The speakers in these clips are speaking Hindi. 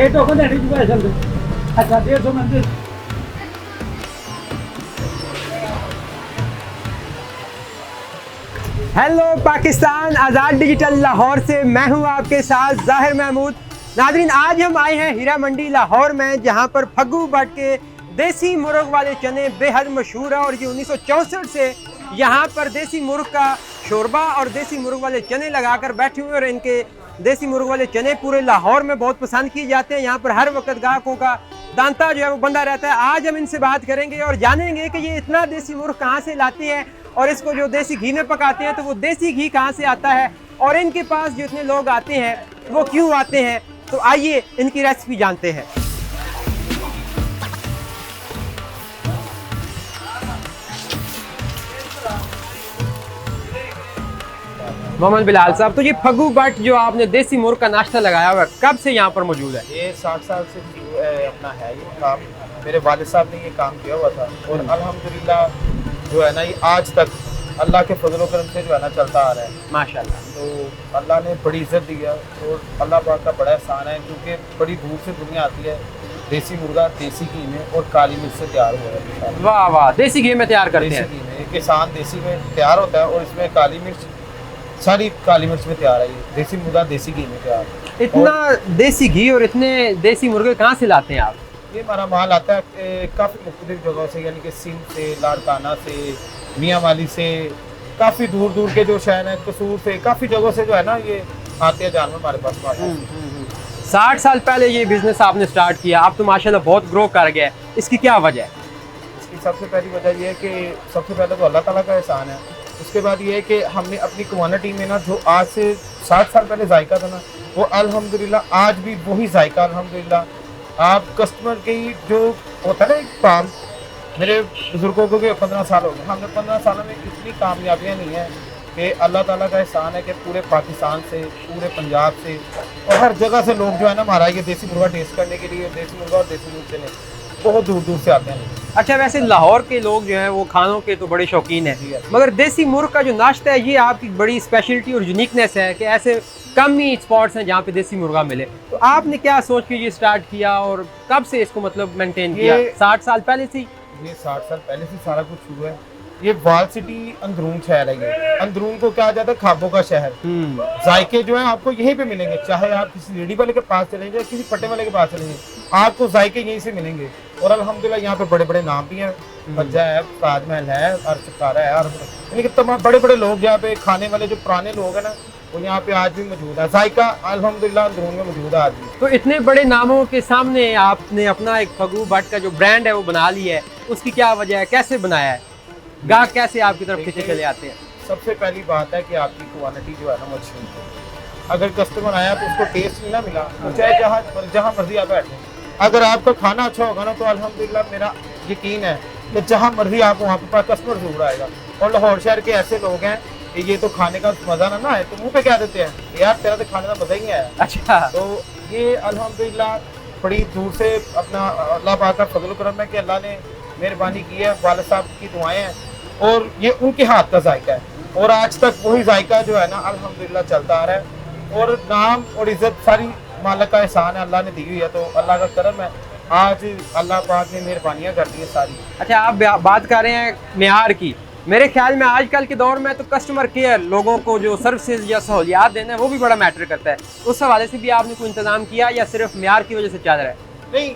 हेलो पाकिस्तान, आज़ाद डिजिटल लाहौर से मैं हूं आपके साथ ज़ाहिर महमूद। नाज़रीन, आज हम आए हैं हीरा मंडी लाहौर में, जहां पर फग्गू भट्ट के देसी मुर्ग वाले चने बेहद मशहूर है। और ये 1964 से यहाँ पर देसी मुर्ग का शोरबा और देसी मुर्ग वाले चने लगाकर बैठे हुए, और इनके देसी मुर्ग वाले चने पूरे लाहौर में बहुत पसंद किए जाते हैं। यहाँ पर हर वक्त ग्राहकों का दांता जो है वो बंधा रहता है। आज हम इनसे बात करेंगे और जानेंगे कि ये इतना देसी मुर्ग कहाँ से लाते हैं, और इसको जो देसी घी में पकाते हैं तो वो देसी घी कहाँ से आता है, और इनके पास जो इतने लोग आते हैं वो क्यों आते हैं। तो आइए इनकी रेसिपी जानते हैं। मोहम्मद बिलाल साहब, तो ये फग्गू भट्ट जो आपने देसी मुर्ग का नाश्ता लगाया हुआ है, कब से यहाँ पर मौजूद है? ये 60 साल से अपना है ये काम। मेरे वालिद साहब ने ये काम किया हुआ था, और अल्हम्दुलिल्लाह जो है ना, ये आज तक अल्लाह के फजल करम से जो है ना चलता आ रहा है माशाल्लाह। तो अल्लाह ने बड़ी इज्जत दी है, और अल्लाह पाक का बड़ा एहसान है, क्योंकि बड़ी दूर से दुनिया आती है। देसी मुर्गा देसी घी में और काली मिर्च से तैयार हुआ है। वाह वाह, देसी घी में तैयार करते हैं। देसी घी में किसान देसी में तैयार होता है, और इसमें काली मिर्च सारी काली मिर्च में तैयार है। ये देसी मुर्गा देसी घी में तैयार है। इतना देसी घी और इतने देसी मुर्गे कहाँ से लाते हैं आप? ये हमारा माल आता है काफ़ी मुख्तलिफ जगहों से, यानी कि सिंध से, लाड़काना से, मियाँ वाली से, काफ़ी दूर दूर के जो शहर हैं, कसूर से, काफ़ी जगहों से जो है ना ये आते हैं जानवर हमारे पास। 60 साल पहले ये बिजनेस आपने स्टार्ट किया, आप तो माशाल्लाह बहुत ग्रो कर गए, इसकी क्या वजह है? इसकी सबसे पहली वजह ये है कि सबसे पहले तो अल्लाह ताला का एहसान है। उसके बाद ये है कि हमने अपनी क्वांटिटी में ना, जो आज से 60 साल पहले जायका था ना, वो अल्हम्दुलिल्लाह आज भी वही जायका अल्हम्दुलिल्लाह। आप कस्टमर की जो होता है ना एक काम, मेरे बुजुर्गों को 15 साल हो गए, हमने 15 सालों में इतनी कामयाबियाँ नहीं हैं कि अल्लाह ताला का एहसान है कि पूरे पाकिस्तान से, पूरे पंजाब से और हर जगह से लोग जो है ना हमारा ये देसी मुर्गा टेस्ट करने के लिए, देसी मुर्गा और देसी दूध चने बहुत दूर दूर से आते हैं। अच्छा, वैसे लाहौर के लोग जो हैं वो खानों के तो बड़े शौकीन हैं, मगर देसी मुर्ग का जो नाश्ता है ये आपकी बड़ी स्पेशलिटी और यूनिकनेस है कि ऐसे कम ही स्पॉट्स हैं जहाँ पे देसी मुर्गा मिले। तो आपने क्या सोच के ये स्टार्ट किया और कब से इसको मतलब मेंटेन किया? 60 साल पहले से? ये 60 साल पहले से सारा कुछ शुरू है। ये वाल सिटी अंदरून शहर है। ये अंदरून को कहा जाता है खाबों का शहर। जायके जो है आपको यहीं पे मिलेंगे, चाहे आप किसी रेडी वाले के पास चलेंगे या किसी पट्टे वाले के पास चलेंगे, आपको जायके यहीं से मिलेंगे। और अल्हम्दुलिल्लाह यहाँ पे बड़े बड़े नाम भी हैं, बज्जा है, ताजमहल है, अर्शकारा है, यानी कि तमाम बड़े बड़े लोग यहाँ पे खाने वाले जो पुराने लोग हैं ना, वो यहाँ पे आज भी मौजूद है। जायका अल्हम्दुलिल्लाह अंदरून में मौजूद है आज भी। तो इतने बड़े नामों के सामने आपने अपना एक फग्गू भट्ट का जो ब्रांड है वो बना लिया है, उसकी क्या वजह है, कैसे बनाया है, गाहक कैसे आपकी तरफ खींचे चले आते हैं? सबसे पहली बात है कि आपकी क्वालिटी जो है ना वो अच्छी होती है। अगर कस्टमर आया तो उसको टेस्ट नहीं ना मिला, तो चाहे जहाँ मर्जी आप बैठे, अगर आपका खाना अच्छा होगा ना, तो अल्हम्दुलिल्लाह मेरा यकीन है कि जहाँ मर्जी आप वहाँ पर कस्टमर जरूर आएगा। और लाहौर शहर के ऐसे लोग हैं कि ये तो खाने का मज़ा ना आए तो मुँह पे क्या देते हैं, यार तेरा तो खाने का मज़ा ही नहीं आया। अच्छा, तो ये अल्हम्दुलिल्लाह बड़ी दूर से अपना अल्लाह पाक का फजल करम है कि अल्लाह ने मेहरबानी की है, वालिद साहब की दुआएं हैं, और ये उनके हाथ का जायका है, और आज तक वही जायका जो है ना अल्हम्दुलिल्लाह चलता आ रहा है। और नाम और इज्जत सारी मालिक का एहसान है, अल्लाह ने दी हुई है, तो अल्लाह का करम है। आज अल्लाह पाक ने मेहरबानियाँ कर दी है सारी। अच्छा, आप बात कर रहे हैं मेयार की। मेरे ख्याल में आजकल के दौर में तो कस्टमर केयर, लोगों को जो सर्विसेज या सहूलियात देना है वो भी बड़ा मैटर करता है। उस हवाले से भी आपने कोई इंतजाम किया या सिर्फ मेयार की वजह से चल रहा है? नहीं,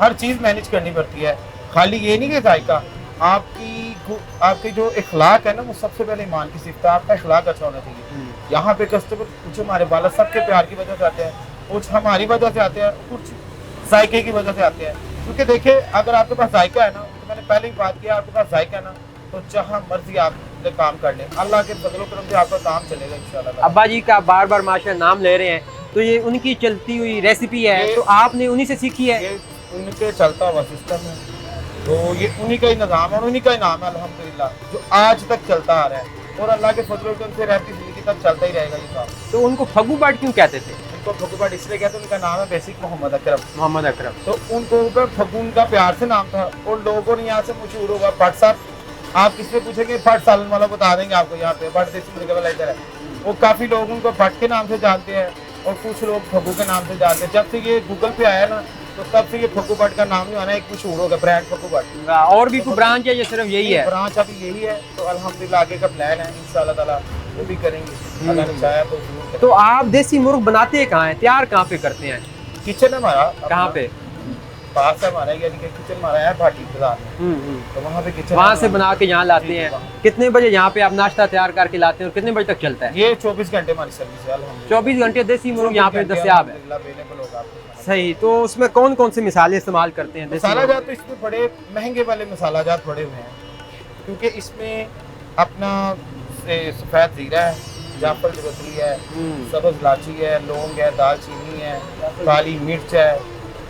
हर चीज़ मैनेज करनी पड़ती है। खाली ये नहीं कि जायका, आपकी जो इखलाक है ना, वो सबसे पहले ईमान की सिफ़त है। आपका इखलाक अच्छा होना चाहिए। यहाँ पे कस्टमर कुछ हमारे वालिद साहब के प्यार की वजह से आते हैं, कुछ हमारी वजह से आते हैं, कुछ जायके की वजह से आते हैं। क्योंकि देखिए, अगर आपके पास जायका है ना, तो मैंने पहले ही बात किया, आपके पास जायका है ना, तो जहाँ मर्जी आप काम कर लें, अल्लाह के फजल करम से आपका काम चलेगा इंशाल्लाह। अब्बा जी का बार बार माशाल्लाह नाम ले रहे हैं, तो ये उनकी चलती हुई रेसिपी है, तो आपने उन्हीं से सीखी है? ये उनके चलता हुआ सिस्टम है, तो ये उन्हीं का ही निज़ाम है और उन्हीं का ही नाम है अल्हम्दुलिल्लाह, जो आज तक चलता आ रहा है, और अल्लाह के फजल करम से रहती जिंदगी तक चलता ही रहेगा ये काम। तो उनको फग्गू भट्ट क्यों कहते थे? उनको फग्गू भट्ट इसलिए कहते हैं, उनका नाम है बेसिक मोहम्मद अकरम। तो उनको फग्गू का प्यार से नाम था, और लोगों ने यहाँ से मशहूर होगा भट्ट साहब। आप किससे पूछेंगे, भट्ट सालन वाला बता देंगे आपको, यहाँ पे भट्ट देसी मुर्गे वाला इधर है, वो काफ़ी लोग उनको भट्ट के नाम से जानते हैं। और कुछ लोग फग्गू के नाम से जानते हैं। जब से ये गूगल पे आया ना तो तब से ये फग्गू भट्ट का नाम नहीं आना, एक मशहूर हो गया ब्रांड फग्गू भट्ट। और भी कोई ब्रांच है या सिर्फ यही है? ब्रांच अभी यही है, तो अल्हम्दुलिल्लाह आगे का प्लान है इंशाल्लाह ताला वो भी करेंगे, अल्लाह ने चाहा तो जरूर करेंगे। तो आप देसी मुर्ग बनाते कहाँ हैं, तैयार कहाँ पे करते हैं? किचन है हमारा कहाँ पे? पास है हमारा, यानी कि किचन हमारा है भाटी बाजार में, तो वहाँ पे किचन वहाँ से बना के यहाँ लाते हैं। कितने बजे यहाँ पे आप नाश्ता तैयार करके लाते हैं और कितने बजे तक चलता है? ये 24 घंटे हमारी सर्विस है अल्हम्दुलिल्लाह। 24 घंटे देसी मुर्ग यहाँ पे दस्तयाब है। अवेलेबल होगा आपको। सही। तो उसमें कौन कौन से मसाले इस्तेमाल करते हैं? देसी मसाला मुर्ग जात तो इसमें बड़े महंगे वाले मसाला जात पड़े हुए हैं, क्योंकि इसमें अपना सफ़ेद जीरा है, जाफर जवतरी है, सब्ज़ इलायची है, लौंग है, दालचीनी है, काली मिर्च है,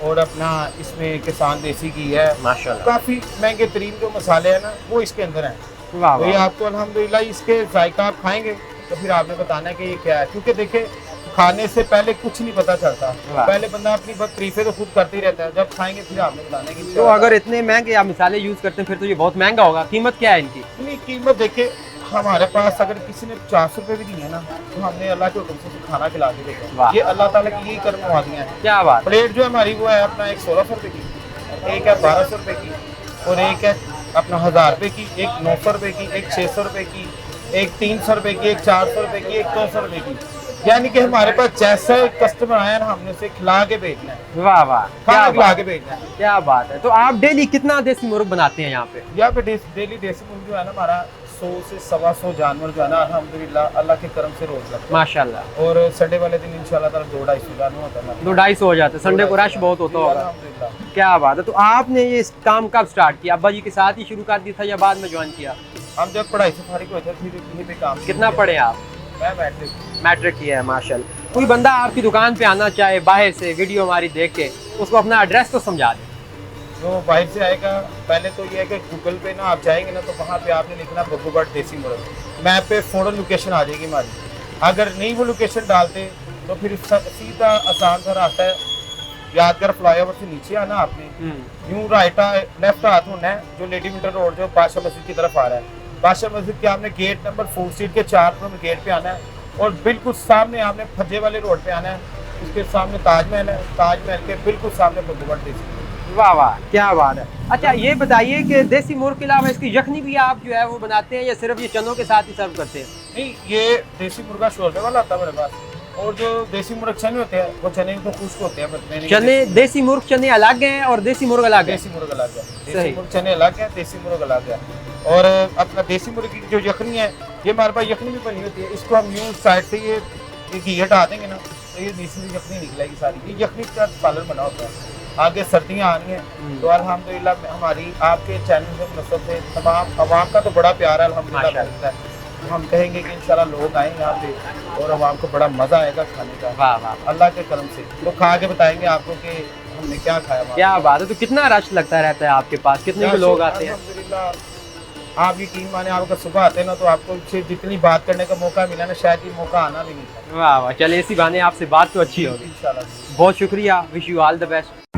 और अपना इसमें किसान देसी घी है। माशाल्लाह। काफ़ी महंगे तरीन जो मसाले हैं ना वो इसके अंदर हैं। वाह तो ये वाह। आपको अल्हम्दुलिल्लाह इसके जायका आप खाएंगे तो फिर आपने बताना है कि ये क्या है, क्योंकि देखिए खाने से पहले कुछ नहीं पता चलता, वाह। पहले बंदा अपनी तारीफें तो खुद करते ही रहता है, जब खाएंगे फिर आपने बताना है कि तो अगर इतने महंगे आप मसाले यूज करते हैं फिर तो ये बहुत महंगा होगा। कीमत क्या है इनकी? इतनी कीमत देखे हमारे पास अगर किसी ने 400 रुपये भी दिए ना तो हमने अल्लाह के हुक्म से खाना खिला के देखा, वाह। ये अल्लाह ताला की यही कर्म वादियाँ हैं। क्या बात। प्लेट जो है हमारी वो है अपना एक 1600 रुपये की, एक है 1200 रुपये की, और एक है अपना 1000 रुपये की, एक 900 रुपये की, एक 600 रुपये की, एक 300 रुपये की, एक 400 रुपये की, एक 200 रुपये की। यानी कि हमारे पास जैसा कस्टमर आया ना हमने उसे खिला के भेजना है, वाह वाह। खाना क्या खिला बात के भेजना है। क्या बात है। तो आप डेली कितना देसी मुर्ग बनाते हैं यहाँ पे? यहाँ पे डेली देसी मुर्ग जो है ना हमारा 100 से 125 जानवर जो है ना अल्हम्दुलिल्लाह अल्लाह के करम से रोज लगता है। माशाल्लाह। और संडे वाले दिन इंशाल्लाह ताला 200-250 जानवर होता है। 200-250 हो जाते हैं। संडे को रश बहुत होता होगा। अल्हम्दुलिल्लाह। क्या बात है। तो आपने ये काम कब स्टार्ट किया? अब्बा जी के साथ ही शुरू कर दिया था या बाद में ज्वाइन किया? हम जब पढ़ाई से फारिग हुए थे फिर यहीं पे काम कितना पढ़े आप? मैं मैट्रिक। मैट्रिक किया है माशाल्लाह। कोई बंदा आपकी दुकान पे आना चाहे बाहर से वीडियो हमारी देख के, उसको अपना एड्रेस तो समझा दे। जो बाहर से आएगा पहले तो ये है कि गूगल पे ना आप जाएंगे ना तो वहाँ पे आपने लिखना फग्गू भट्ट देसी मुर्ग, मैप पे फौरन लोकेशन आ जाएगी हमारी। अगर नहीं वो लोकेशन डालते तो फिर सीधा आसान सा रास्ता है, यादगार फ्लाईओवर से नीचे आना आपने, यूँ लेफ्ट हाथ होना है, जो लेडी विंटर रोड जो बादशाह मस्जिद की तरफ आ रहा है, बादशाह मस्जिद के आपने गेट नंबर 4 सीट के 4 नंबर गेट पे आना है, और बिल्कुल सामने आपने फज्जे वाले रोड पे आना है, उसके सामने ताजमहल है, ताजमहल के बिल्कुल सामने फग्गू भट्ट देसी। वाह वाह। क्या बात है। अच्छा ये बताइए कि देसी मुर्ग के अलावा इसकी यखनी भी आप जो है वो बनाते हैं या सिर्फ ये चनों के साथ ही सर्व करते हैं? नहीं, ये देसी मुर्गा शोरबे वाला आता है मेरे पास, और जो देसी मुर्ग चने होते हैं वो चने तो खुश्क होते हैं। चने देसी मुर्ग चने अलग हैं और देसी मुर्ग अलग है? देसी मुर्ग अलग है, सही। देसी मुर्ग चने अलग है, देसी मुर्ग अलग है। और अपना देसी मुर्ग की जो यखनी है ये हमारे पास यखनी भी बनी होती है, इसको हम यूँ साइड से ये घी हटा देंगे ना तो ये देसी यखनी निकलेगी सारी। ये यखनी का पालन बना होता है। आगे सर्दियाँ आ रही हैं तो अल्हम्दुलिल्लाह हमारी आपके चैनल से नस्बत से तमाम आवाम का तो बड़ा प्यार है अल्हम्दुलिल्लाह मिलता है, तो हम कहेंगे कि इंशाल्लाह लोग आएँ यहाँ पे और आवाम को बड़ा मज़ा आएगा खाने का। वाह वाह। अल्लाह के करम से लोग खा के बताएंगे आपको कि हमने क्या खाया। क्या बात है। तो कितना रश लगता रहता है आपके पास, कितने लोग आते हैं? अल्हम्दुलिल्लाह आप यकीन माने आप अगर सुबह आते हैं ना तो आपको सिर्फ जितनी बात करने का मौका मिला ना शायद ये मौका आना भी नहीं था। वाह वाह। चलिए इसी बहाने आपसे बात तो अच्छी होगी। इंशाल्लाह। बहुत शुक्रिया। Wish you all the best.